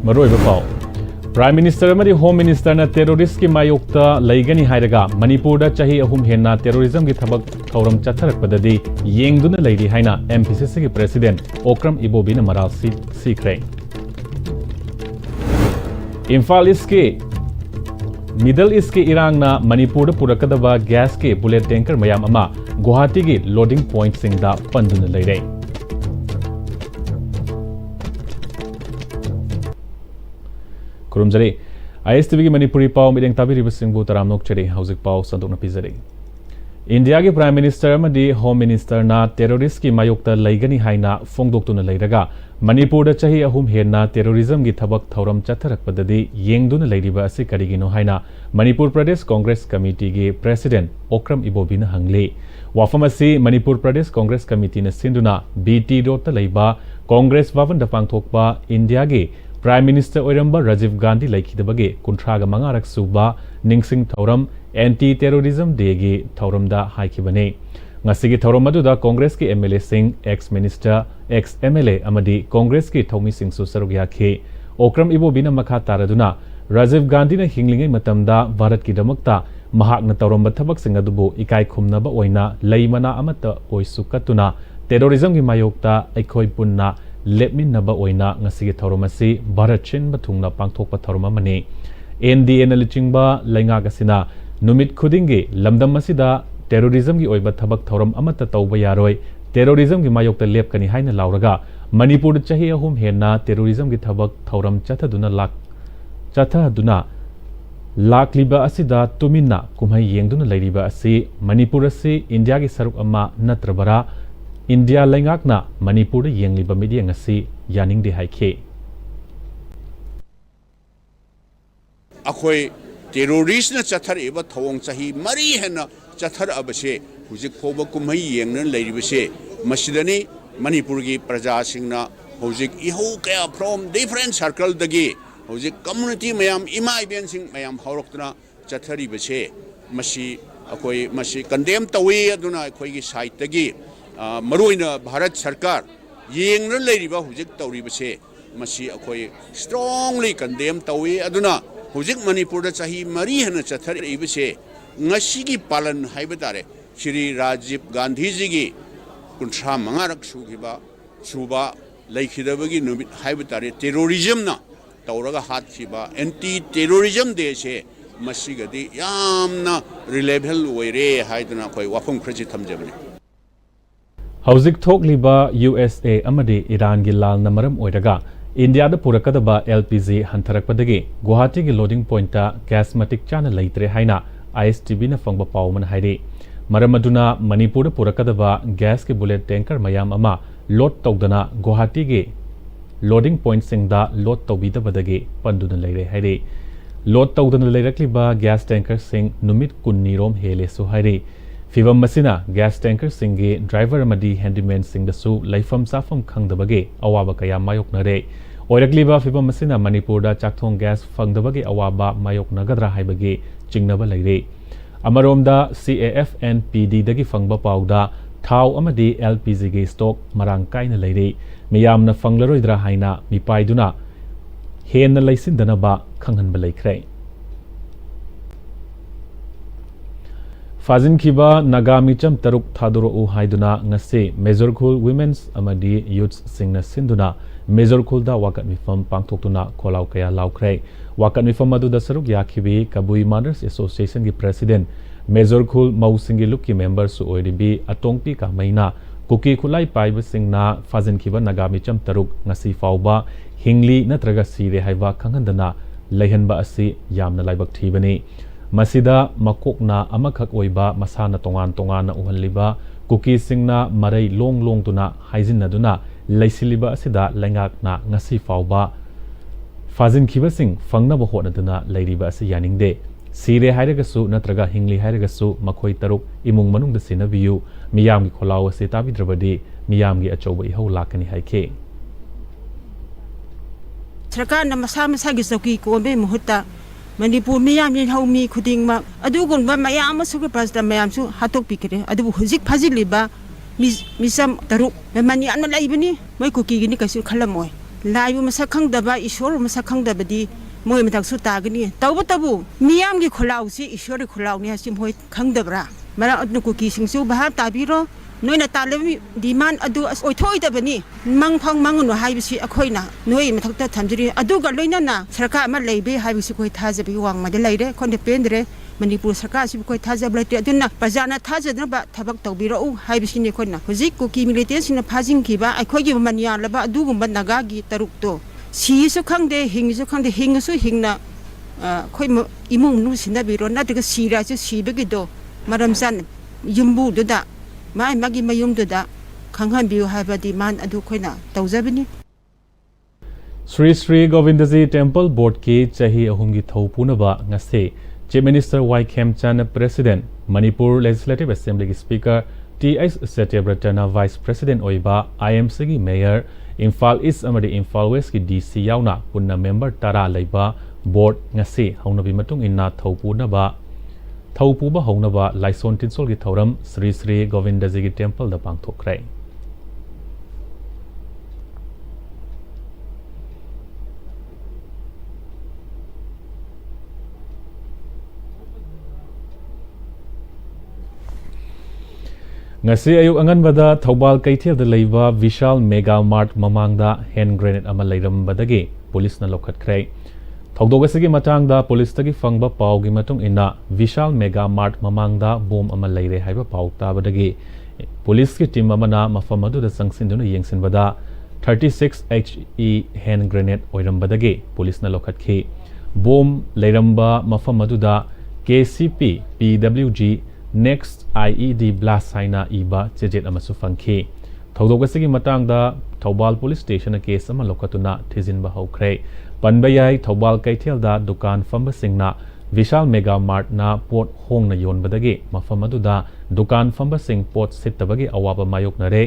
Maroiba Pau Prime Minister Amadi Home Minister na terrorist ki mayokta laigani hairaga Manipur da chahi ahum henna terrorism ki thabak thauram chatharak padadi yengduna leidi haina MPCC ki President Okram Ibobi na maral sikre Imphal East ke Middle East ke Irang na Manipur da purakadaba gas ke bullet tanker mayam ama Guwahati ki loading point sing da panduna leire Kurumjari, ISTV की मणिपुरी पाव मिडेंग ताबिरिब सिंगबु तरामनोक चरे हौजिक पाव संदोकना पिजरे India के prime minister अमदी home minister ना terrorist की मायोक्ता लैगनी हाइना फोंगदोक्तुना लैरगा मणिपुर चाही अहुम हेना terrorism की थबक थौरम चथरकपददी येंगदुना लैरिबा असि करिगिनो हाइना मणिपुर प्रदेश कांग्रेस कमिटी के प्रेसिडेंट ओक्रम इबोबिना हंगले वाफम असि मणिपुर प्रदेश कांग्रेस कमिटी न सिंदुना बीटी रोड लैबा कांग्रेस वावन दपांगथोकबा इंडिया के प्राइम मिनिस्टर ओइरंबा राजीव गांधी लैखिदबगे कुंथ्रागा मंगारक सुबा निंगसिंग थौरम एंटी टेररिज्म डे गे थौरमदा हाइखिबने ngasi thauram aduda Congress ki MLA sing ex minister ex MLA amadi Congress ki thawmi sing su saruk yakhe Okram Ibobina makha taraduna Rajiv Gandhi na hinglingai matamda Bharat ki damakta mahakna tauram thabak sing adubu ikai khumnaba oina leimana amata oisukatuna terrorism gi mayokta aikhoi punna lepminnaba oina ngasi thauram asi Bharat chin bathungna pangthokpa thauram amani NDA na lichingba lainga gasina numit khudingi lamdam asida terrorism की ओइबा थबक थौरम अमत तौबा यारोय terrorism की मायोक्ता लेपकनी हाइना लाउरगा मणिपुर चाही अहुम हेना terrorism की थबक थौरम चथादुना लाकलिबा असिदा तुमिन्ना कुमहै येंगदुना लैरिबा असि मणिपुर असि India की सरुक अमा नत्रबरा इंडिया लैंगाकना मणिपुर येंगलिबा मीडियंग असि यानिंगदे हाइखे अखोय terrorist na chathariba thawong chahi mari hena chathar abase hujik phoba kumhai yengna leiribase masidani Manipur gi praja singna hujik iho kaya from different circle dagi hujik community mayam ima iben sing mayam hauroktuna chatharibase masi akoi masi condemn tawi aduna akoi gi site dagi maroina Bharat sarkar yengna leiriba hujik tawribase masi akoi strongly condemn tawi aduna Hujik Manipur chahi mari hena chathar ibise ngasi gi palan haiba tare Shri Rajiv Gandhi ji gi kunthra mangarak suba laikhidabagi numit haiba tare terrorism na tawraga hathiba anti terrorism de se masigadi yamna relevant oire haiduna koi wafum khraji thamjabani Hauzik thokliba USA amadi Iran gi lal namaram oiraga India da purakadaba LPG hantarakpadagi Guwahati gi loading point ta gas matik chana leitre haina ISTV na fangba pawman hairi maramaduna Manipur da purakadaba gas ki bullet tanker mayam ama load tawdana Guwahati gi loading point sing da load tawbida badagi panduna leire hairi load tawdana leirakliba gas tanker sing numit kunni rom hele su hairi Fibam masina gas tanker singi driver amadi handyman sing da su laifam safam khangdabage awaba kaya mayoknare Oirakliba fibam masina Manipur da chakthong gas fangdabagi awaba mayoknagadra haibagi chingnaba leire Amaromda CAFNPD dagi fangba pawda thau amadi LPG ge stock marang kaina leire miyamna fanglaroidra haina mipaiduna henna leisindanaba khanghanba leikhre Fazin Kiba Nagamicham Taruk Thaduro U Haiduna Ngase Major Khul Women's Amadi Youths Singna Sinduna Major Khul da Wakat Mifam Pangthoktuna Kholau Kaya Laukre Wakat Mifam Adu da Saruk Yakhibi Kabui Mothers Association ki President Major Khul Mau Singi Luk ki member su oiribi Atongpi ka maina Kuki Khulai Paiba Singna Fazin Kiba Nagamicham Taruk Ngasi Fauba Hingli Natraga Sire Haiba Khanghandana Leihanba Asi Yamna Laibak Thibani Masida makokna amakhak oiba masana tongan uhanliba kuki singna marai long tuna haijinna duna leisiliba asida lengakna ngasi fauba fazin khiba sing fangna ba hotna duna leiriba asi yaningde sire hairagasu natraga hingli hairagasu makhoi taruk imung manungda sinabiyu miyamgi kholaw ase tabidrabadi miyamgi achauba ihau lakani haike sarkar na masa gi sauki ko be muhutta Manipur miyam yin haumi khuding ma adugun ba mayam su ke pas da mayam su hatok pikire adu huzik phajiliba misam taruk mani an lai bani mai ko ki gini kasu khalamoy ꯂꯥꯏꯕꯨ ꯃꯁꯛ ꯈꯪꯗꯕ ꯏꯁꯣꯔꯕꯨ ꯃꯁꯛ ꯈꯪꯗꯕꯗꯤ ꯃꯣꯏ ꯃꯊꯛꯁꯨ ꯇꯥꯒꯅꯤ ꯇꯧꯕꯇꯕꯨ ꯃꯤꯌꯥꯝꯒꯤ ꯈꯨꯜꯂꯥꯎꯁꯤ ꯏꯁꯣꯔꯒꯤ ꯈꯨꯜꯂꯥꯎꯅꯤ ꯍꯥꯏꯁꯤ ꯃꯣꯏ ꯈꯪꯗꯕ꯭ꯔꯥ ꯃꯔꯝ ꯑꯗꯨꯅ ꯀꯨꯀꯤꯁꯤꯡꯁꯨ ꯚꯥꯞ ꯇꯥꯕꯤꯔꯣ ꯅꯣꯏꯅ ꯇꯥꯜꯂꯤꯕ ꯗꯤꯃꯥꯟ ꯑꯗꯨ ꯑꯣꯏꯊꯣꯛꯑꯣꯏꯗꯕꯅꯤ ꯃꯪꯐꯪ ꯃꯪꯉꯨꯅꯨ ꯍꯥꯏꯕꯁꯤ ꯑꯩꯈꯣꯏꯅ ꯅꯣꯏꯒꯤ ꯃꯊꯛꯇ ꯊꯝꯖꯔꯤ ꯑꯗꯨꯒ ꯂꯣꯏꯅꯅ ꯁꯔꯀꯥꯔ ꯑꯃ ꯂꯩꯕ ꯍꯥꯏꯕꯁꯤ ꯑꯩꯈꯣꯏ ꯊꯥꯖꯕꯒꯤ ꯋꯥꯡꯃꯗ ꯂꯩꯔꯦ ꯑꯩꯈꯣꯏꯅ ꯄꯦꯟꯗ꯭ꯔꯦ ꯃꯅꯤꯄꯨꯔ ꯁꯔꯀꯥꯔꯁꯤꯕꯨ ꯑꯩꯈꯣꯏ ꯊꯥꯖꯕ ꯂꯩꯇꯦ ꯑꯗꯨꯅ ꯄ꯭ꯔꯖꯥꯅ ꯊꯥꯖꯗꯅꯕ ꯊꯕꯛ ꯇꯧꯕꯤꯔꯛꯎ ꯍꯥꯏꯕꯁꯤꯅꯤ ꯑꯩꯈꯣꯏꯅ ꯍꯧꯖꯤꯛ ꯀꯨꯀꯤ ꯃꯤꯂꯤꯇꯦꯟꯁꯤꯡꯅ ꯐꯥꯖꯤꯟꯈꯤꯕ ꯑꯩꯈꯣꯏꯒꯤ ꯃꯃꯜ ꯌꯥꯜꯂꯕ ꯑꯗꯨꯒꯨꯝꯕ ꯅꯥꯒꯥꯒꯤ ꯇꯔꯨꯛꯇꯣ ꯁꯤꯁꯨ ꯈꯪꯗꯦ ꯍꯤꯡꯁꯨ ꯈꯪꯗꯦ ꯍꯤꯡꯉꯁꯨ ꯍꯤꯡꯅ ꯑꯩꯈꯣꯏ ꯏꯃꯨꯡ ꯃꯅꯨꯡ ꯁꯤꯟꯅꯕꯤꯔꯣ ꯅꯠꯇ꯭ꯔꯒ ꯁꯤꯔꯁꯨ ꯁꯤꯕꯒꯤꯗꯣ ꯃꯔꯝ ꯆꯥꯅ ꯌꯨꯝꯕꯨꯗꯨꯗ ꯃꯥꯒꯤ ꯃꯌꯨꯝꯗꯨꯗ ꯈꯪꯍꯟꯕꯤꯌꯨ ꯍꯥꯏꯕ ꯗꯤꯃꯥꯟ ꯑꯗꯨ ꯑꯩꯈꯣꯏꯅ ꯇꯧꯖꯕꯅꯤ Sri Sri Govindaji Temple Board ki chahi ahumgi thau punaba ngase Chief Minister Y Khemchan President Manipur Legislative Assembly Speaker T.S. Satyavrata Vice President oiba IMC gi Mayor Imphal East amadi Imphal West ki DC yauna punna member tara leiba board ngase haunabi matung inna thau punaba thau puba haunaba Laison Tinsol gi thauram Sri Sri Govindaji gi Temple da pangthokrai ngasi ayuk anganbada Thobal Kaithel da leiba Vishal Mega Mart mamangda hand grenade ama leirambadagi police na lokhatkrai thogdogasigi matangda police tagi fangba pawgi matung ina Vishal Mega Mart mamangda bom ama leire haiba paw tabadagi police ki team amana mafam adu da sangsin duna yengsinbada 36 HE hand grenade oirambadagi police na lokhakhi bom leiramba mafam adu da KCP PWG Next IED blast haina iba chejet amasu fangki thogdogasigi matangda Thobal Police Station a case ama lokatuna thijinba haukhre panbayai Thobal Kaithel da dukan famba singna Vishal Mega Mart na pot hong na yonbadagi mafam aduda dukan famba sing pot sittabagi awaba mayok nare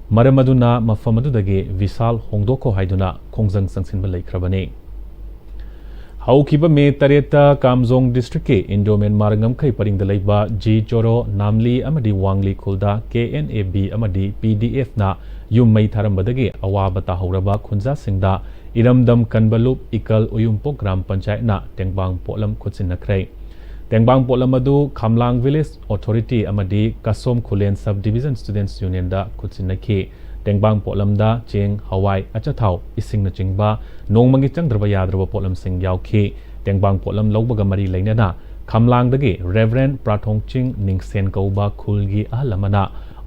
maramaduna mafam adudagi Vishal hongdoko haiduna khongjang sangsinba leikrabani Haukiba me tareta Kamjong district ke Indomen marangam khai paringda leiba G Choro Namli amadi Wangli khulda KNAB amadi PDF na yummai tharambadagi awaba ta hauraba khunja singda iramdam kanbalup ikal uyumpo gram panchayat na tengbang polam khutsin nakhrai tengbang polam adu Khamlang Village Authority amadi Kasom Khulen Subdivision Students Union da khutsin nakhi tengbang polam da cheng hawai achathau ising na chingba nongmangi changdraba yadraba polam sing yaukhi tengbang polam logbaga mari leinana Khamlang dagi Reverend Prathong Ching Ningsen Kauba khulgi ahlamana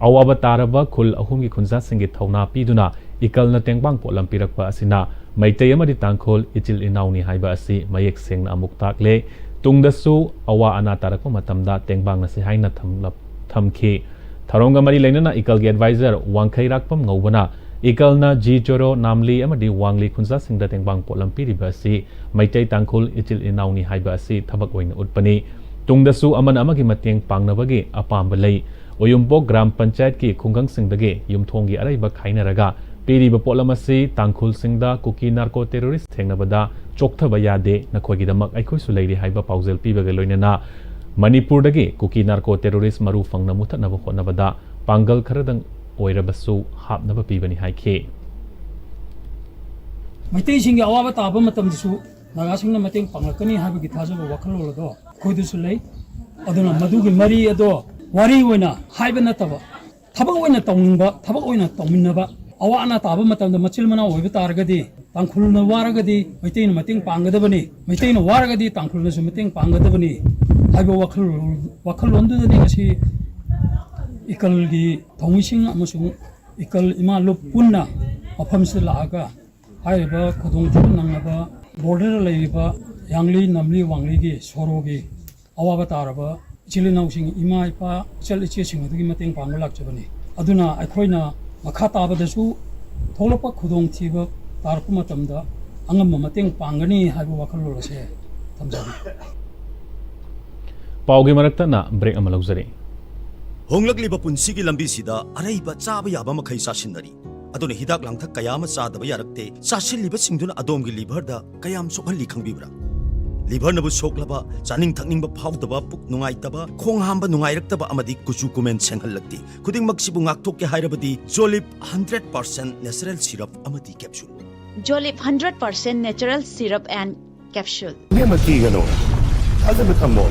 awaba taraba khul ahumgi khunja singi thauna piduna ikalna tengbang polam pirakpa asina maitei amadi tangkhol ichil inauni haiba asi mayek sengna amuk takle tungdasu awa ana tarakpa matamda tengbang na se haina thamkhi Tharonga mari lainana ikal gi advisor Wangkhai Rakpam ngobana ikalna G Choro Namli amadi Wangli khunja singda tengbang polam piriba si maitai tangkhul ichil inauni haiba si thabak oina utpani tungdasu aman amagi mateng pangnabagi apamba lei oyumpo gram panchayat ki khungang singdagi yumthongi araiba khainaraga piriba polam asi tangkhul singda kuki narco terrorist thengnabada chokthaba yade nakhogi damak aikoi su leiri haiba paujel pibaga loinana Manipur dagi kuki narco terrorist maru fangna muthanaba hotnabada pangal kharadang oirabasu hapnaba pibani haikhe Maitai singi awaba taba matamdisu naga singna mateng panglakani habagi thajaba wakhalolado khoidusu lei aduna madugi mari ado wari oina haiba nataba thabak oina tawngba thabak oina tawminnaba awa ana taba matamda machil mana oiba taragadi tangkhulna waragadi maitai na mateng pangadabani maitai na waragadi tangkhulna su mateng pangadabani haiba wakhalondudani ngasi ikalgi thongising amasung ikal ima lup punna mafamsida laaga haiba khudongchu nangaba border leiba Yangli Namli Wangli gi sorogi awaba taraba chilinausing ima ipa chal iche singudagi mateng pangalak chabani aduna aikhoina makha tabadasu tholapa khudong thiba tarpu matamda angam mateng pangani haiba wakhalolase thamjabi Paugi marakta na break ama lauzari Honglakliba punsigi lambi sida araiba chaba yaba makhai sasinari aduna hidak langthak kayama chadaba yarakte sasilliba singduna adomgi liver da kayam sokhalli khangbibra liver nabu soklaba chaning thakningba phawdaba puk nungaitaba khong hamba nungairaktaba amadi kuchu kumen senghallakti khuding maksibu ngakthok ke hairabadi Jolip 100% natural syrup amadi capsule Jolip 100% natural syrup and capsule. Yan magkigano. Alam mo tamo.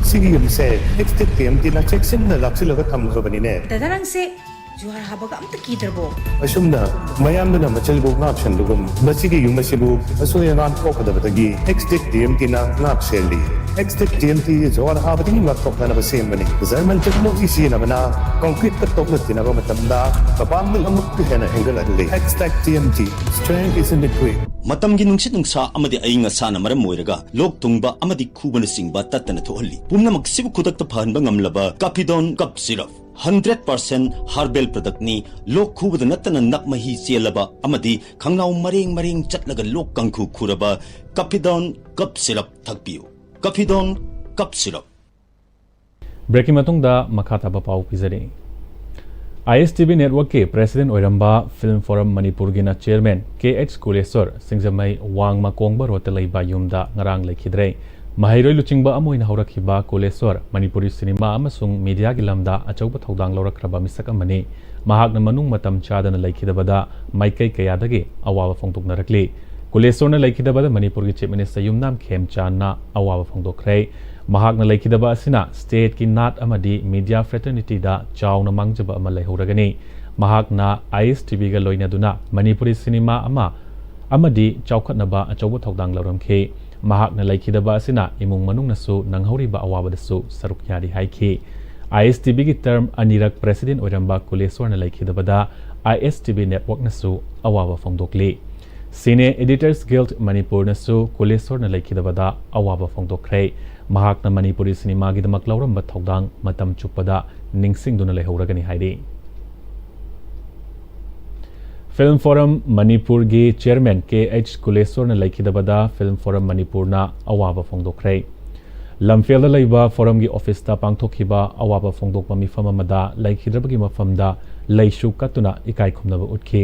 Sige yung say, next time tinacheksin na laksi lagat tamo ka ba ni ne? Dadarang se, juhar habaga am takidrabo. Asum na, mayam na machalbog nga option lugum. Masige yung masibog, aso yan ang ko kada batagi. Next time tina nga option li. Next time juhar habaga ni matok na nabasim ba ni? Zaman check mo isi na mana, concrete katok na tinago matanda, kapam ng amok kaya na henggal adli. Next time strength is in the quick. Matamgi nungsit nungsa amadi ay nga sana maram moiraga lok tungba amadi kuba na singba tatana tohali pumna magsibu kudak ta phanba ngamlaba Kapidon Cup Syrup 100% herbal product ni lok kuba na natana nakmahi sielaba amadi khangnau maring chatlaga lok kangku khuraba Kapidon Cup Syrup thakpiu Kapidon Cup Syrup Breaking matungda makataba pau pizari ISTV network के president ओरंबा film forum Manipur गिना chairman KH Kuleshwar Singjamei वांग माकोंगबा रोतलैबा युमदा ngarang लेखिद्रे mahiroi luchingba amoina haurakhiba Kuleshwar Manipuri cinema अमसुंग media गी लमदा अचौबा थौदांग लौरखरबा मिसक अमनि महाकना मनुंग मतम चादना लेखिदबदा माइकै कयादगे अवाबा फोंदोकनरकली कुलेश्वरना लेखिदबदा मणिपुर गी चीफ मिनिस्टर युमनाम खेमचानना अवाबा फोंदोखरे महाकना लेखिदबा असिना स्टेट की नाट अमदी मीडिया फ्रेटर्निटी दा चावना मांगजबा अमा लेहौरगनी महाकना ISTV गा लोइनादुना मणिपुरी सिनेमा अमदी चौखतनबा अचौबा थौदांग लौरमखे महाकना लेखिदबा असिना इमुंग मनुंगनसु नंगहौरिबा अवाबदसु सरुक यारी हाइखि ISTV की टर्म अनिरक प्रेसिडेंट ओरंबा कुलेश्वरना लेखिदबदा ISTV नेटवर्क नसु अवाबा फोंदोकली Senior Editors Guild Manipur nasu कुलेश्वरना लेखिदबदा अवाबा फोंदोखरे महाकना मणिपुरी सिनेमा गिदमक लौरंबा थौदांग मतम चुप्पदा निंगसिंगदुना लेहौरगनी हाइदे फिल्म फोरम मणिपुर गी चेयरमैन KH कुलेश्वरना लेखिदबदा फिल्म फोरम मणिपुरना अवाबा फोंदोखरे लमफेलदा लैबा फोरम गी ऑफिसता पांगथोखिबा अवाबा फोंदोकबा मिफम अमदा लेखिद्रबगी मफमदा लेशु कतुना इकाई खुमनबा उठखि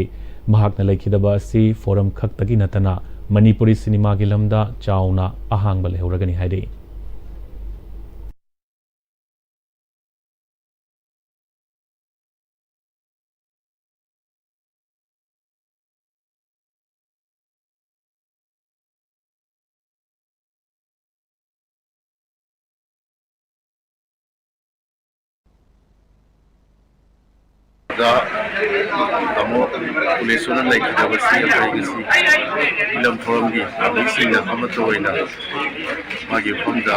महाकना लेखिदबा असि फोरम खक्तगी नतना मणिपुरी सिनेमा गी lambda चावना अहांगबा लेहौरगनी हाइदे Tamo kulesunan like the Western legacy film from the mixing of Amatoina Magi from the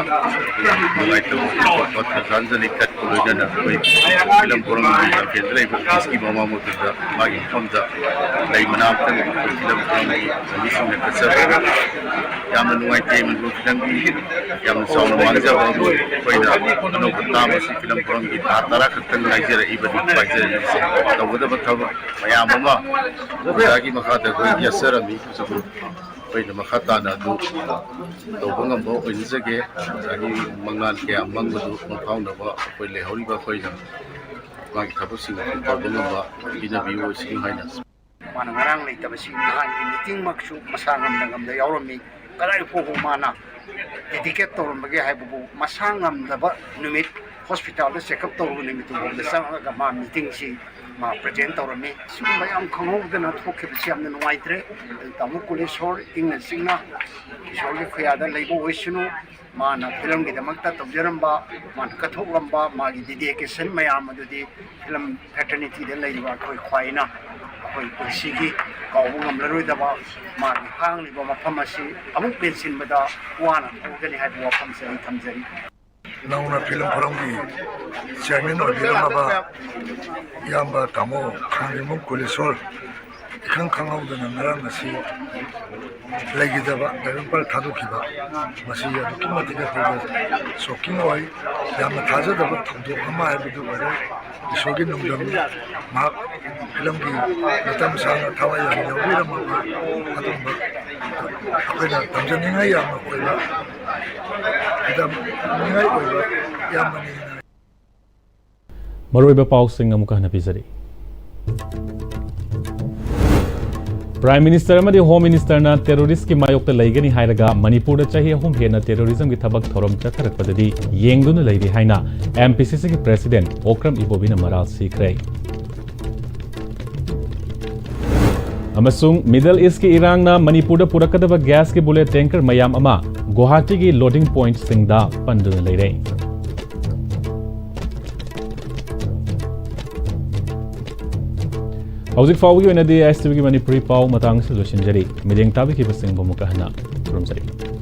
like the Tanzania cat Kulugana film from the Ski Mama the Magi from the Laymanatan film from the missing of the Yaman White Game and Lutangi Yaman Sound Manja no Tamas film from the Tarakatan Nigeria even the weather Mayamama, Zagi Makata, Yaserami, when the Makatana do the Wangamo in Zage, Mangan, Mango, pound of Wele Holiba Poison, like Tapusi, Pardonaba, in a view of Highness. Manangarang like Tabasi, meeting Makshu, Masangam, the Yoromi, Karaiko Mana, Etiquette or Magahabu, Masangam, the Numit. Hospital the check up to the Sangama meeting she ma present or me. So I am come the not hook of Siam and White Ray, Tamukulis Hall in the Sina, Shorty Kayada, Lego Wishino, Mana, film with the Makta of Jeramba, Man Katolamba, Magi Dideke, Sen Mayama, the film paternity, the lady were quite Sigi, Kawam Laruidaba, Magi Hang, Libama Pamasi, I won't be seen with the one, I'm going to have weapons and Tanzania. Nauna film forum chairman or Dilaba Yamba Tamo Kangimu Kulisol Ikan Kangau the Namaran Masi Legidaba, Berumpal Tadukiba, Masia, Kimatika, so Kingoi, Yamataza, the Tandu Hama, Abidu, Shogin Nugam, Mark, Filmki, the Tamsana, Tawaya, Adumba, Tanzania Yama. मरोइबा पाउसिंग अमुका हनपिजरी prime minister अमदी home minister ना terrorist की मायोक्ता लैगनी हायरगा मणिपुर चाही अहुम हेना terrorism की थबक थोरम चथरकपददी येंगदुन लैदि हायना MPCC की प्रेसिडेंट ओक्रम इबोबिना मराल सीखरे अमसुंग मिडल ईस्ट की इरांगना मणिपुर पुरकदब गैस के बुलेट टैंकर मयाम अमा गुवाहाटी की लोडिंग पॉइंट सिंगदा पंदुन लेरे हौजिक फाउगी ओइनदी एसटीवी की मणिपुरी पाउ मतंग से लोशिंजरी मिदेंग ताबी की बसिंग बमुका हना खुरमजरी